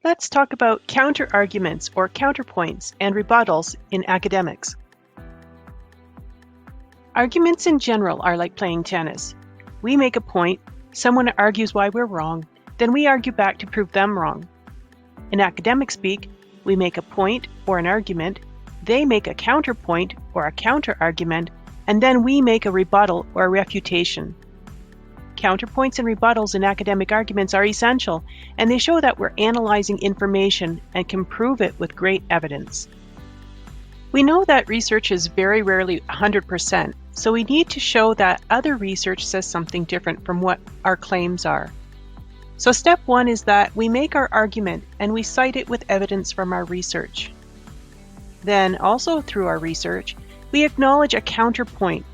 Let's talk about counterarguments or counterpoints and rebuttals in academics. Arguments in general are like playing tennis. We make a point, someone argues why we're wrong, then we argue back to prove them wrong. In academic speak, we make a point or an argument, they make a counterpoint or a counterargument, and then we make a rebuttal or a refutation. Counterpoints and rebuttals in academic arguments are essential, and they show that we're analyzing information and can prove it with great evidence. We know that research is very rarely 100%, so we need to show that other research says something different from what our claims are. So step one is that we make our argument and we cite it with evidence from our research. Then, also through our research, we acknowledge a counterpoint.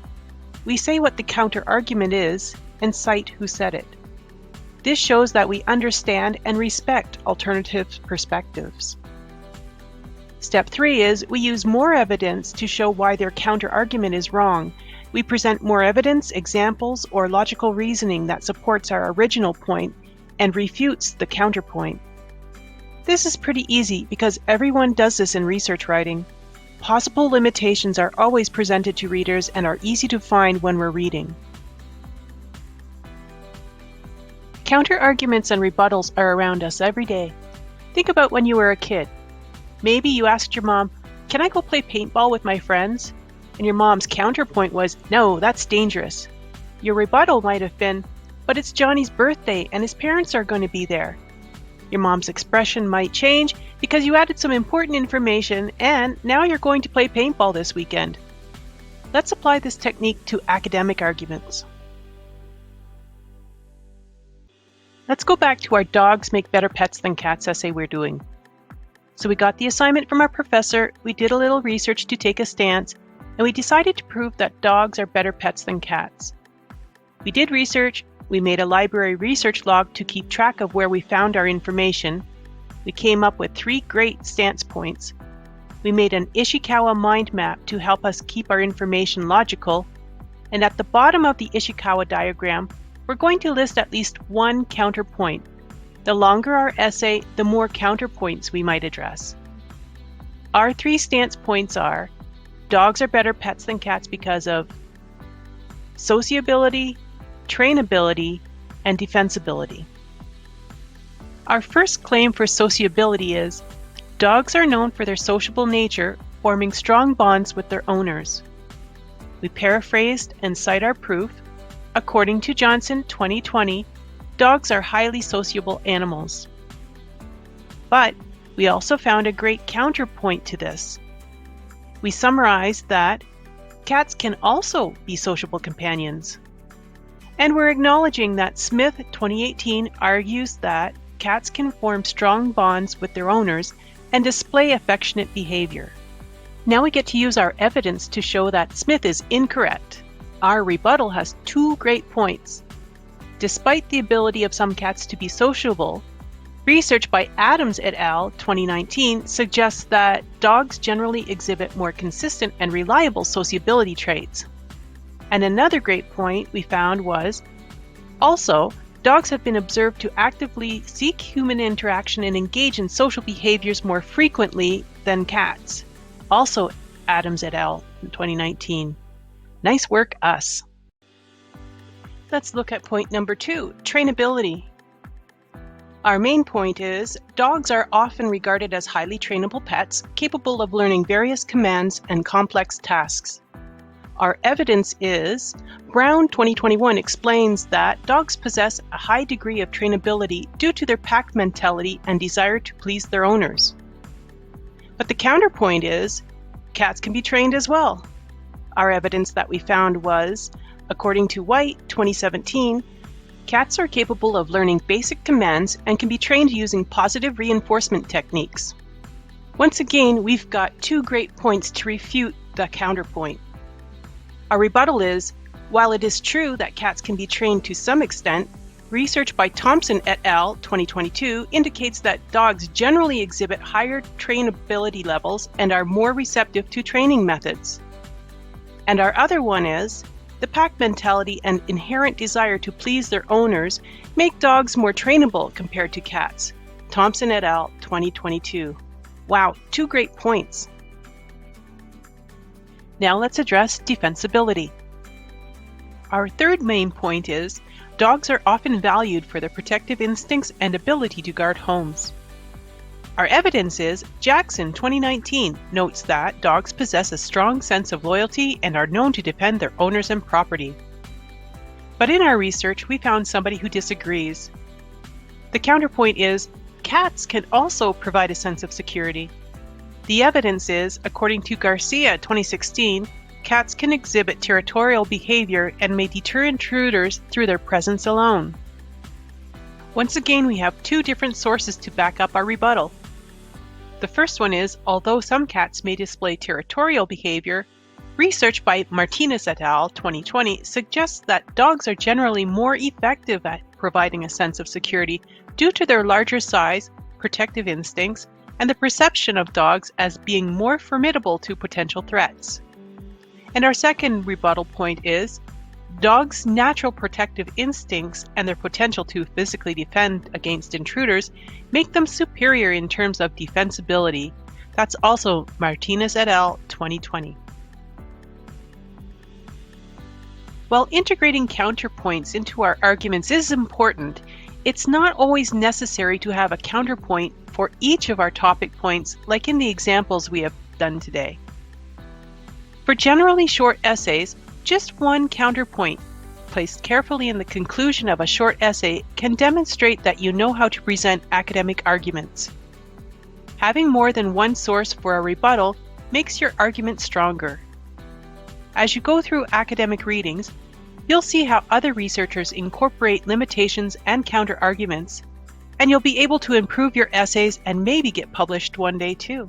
We say what the counterargument is and cite who said it. This shows that we understand and respect alternative perspectives. Step 3 is we use more evidence to show why their counterargument is wrong. We present more evidence, examples, or logical reasoning that supports our original point and refutes the counterpoint. This is pretty easy because everyone does this in research writing. Possible limitations are always presented to readers and are easy to find when we're reading. Counterarguments and rebuttals are around us every day. Think about when you were a kid. Maybe you asked your mom, "Can I go play paintball with my friends?" And your mom's counterpoint was, "No, that's dangerous." Your rebuttal might have been, "But it's Johnny's birthday and his parents are going to be there." Your mom's expression might change because you added some important information and now you're going to play paintball this weekend. Let's apply this technique to academic arguments. Let's go back to our dogs make better pets than cats essay we're doing. So we got the assignment from our professor, we did a little research to take a stance, and we decided to prove that dogs are better pets than cats. We did research, we made a library research log to keep track of where we found our information. We came up with 3 great stance points. We made an Ishikawa mind map to help us keep our information logical, and at the bottom of the Ishikawa diagram, we're going to list at least one counterpoint. The longer our essay, the more counterpoints we might address. Our 3 stance points are: dogs are better pets than cats because of sociability, trainability, and defensibility. Our first claim for sociability is, dogs are known for their sociable nature, forming strong bonds with their owners. We paraphrased and cite our proof. According to Johnson 2020, dogs are highly sociable animals. But we also found a great counterpoint to this. We summarized that cats can also be sociable companions. And we're acknowledging that Smith 2018 argues that cats can form strong bonds with their owners and display affectionate behavior. Now we get to use our evidence to show that Smith is incorrect. Our rebuttal has 2 great points. Despite the ability of some cats to be sociable, research by Adams et al. 2019 suggests that dogs generally exhibit more consistent and reliable sociability traits. And another great point we found was, also, dogs have been observed to actively seek human interaction and engage in social behaviors more frequently than cats. Also, Adams et al. 2019. Nice work, us. Let's look at point number 2, trainability. Our main point is, dogs are often regarded as highly trainable pets, capable of learning various commands and complex tasks. Our evidence is, Brown 2021 explains that dogs possess a high degree of trainability due to their pack mentality and desire to please their owners. But the counterpoint is, cats can be trained as well. Our evidence that we found was, according to White 2017, cats are capable of learning basic commands and can be trained using positive reinforcement techniques. Once again, we've got 2 great points to refute the counterpoint. Our rebuttal is, while it is true that cats can be trained to some extent, research by Thompson et al. 2022 indicates that dogs generally exhibit higher trainability levels and are more receptive to training methods. And our other one is, the pack mentality and inherent desire to please their owners make dogs more trainable compared to cats. Thompson et al., 2022. Wow, 2 great points. Now let's address defensibility. Our third main point is dogs are often valued for their protective instincts and ability to guard homes. Our evidence is Jackson 2019 notes that dogs possess a strong sense of loyalty and are known to defend their owners and property. But in our research, we found somebody who disagrees. The counterpoint is cats can also provide a sense of security. The evidence is, according to Garcia 2016, cats can exhibit territorial behavior and may deter intruders through their presence alone. Once again, we have 2 different sources to back up our rebuttal. The first one is, although some cats may display territorial behavior, research by Martinez et al. 2020 suggests that dogs are generally more effective at providing a sense of security due to their larger size, protective instincts, and the perception of dogs as being more formidable to potential threats. And our second rebuttal point is, dogs' natural protective instincts and their potential to physically defend against intruders make them superior in terms of defensibility. That's also Martinez et al. 2020. While integrating counterpoints into our arguments is important, it's not always necessary to have a counterpoint for each of our topic points, like in the examples we have done today. For generally short essays, just one counterpoint placed carefully in the conclusion of a short essay can demonstrate that you know how to present academic arguments. Having more than one source for a rebuttal makes your argument stronger. As you go through academic readings, you'll see how other researchers incorporate limitations and counter-arguments, and you'll be able to improve your essays and maybe get published one day too.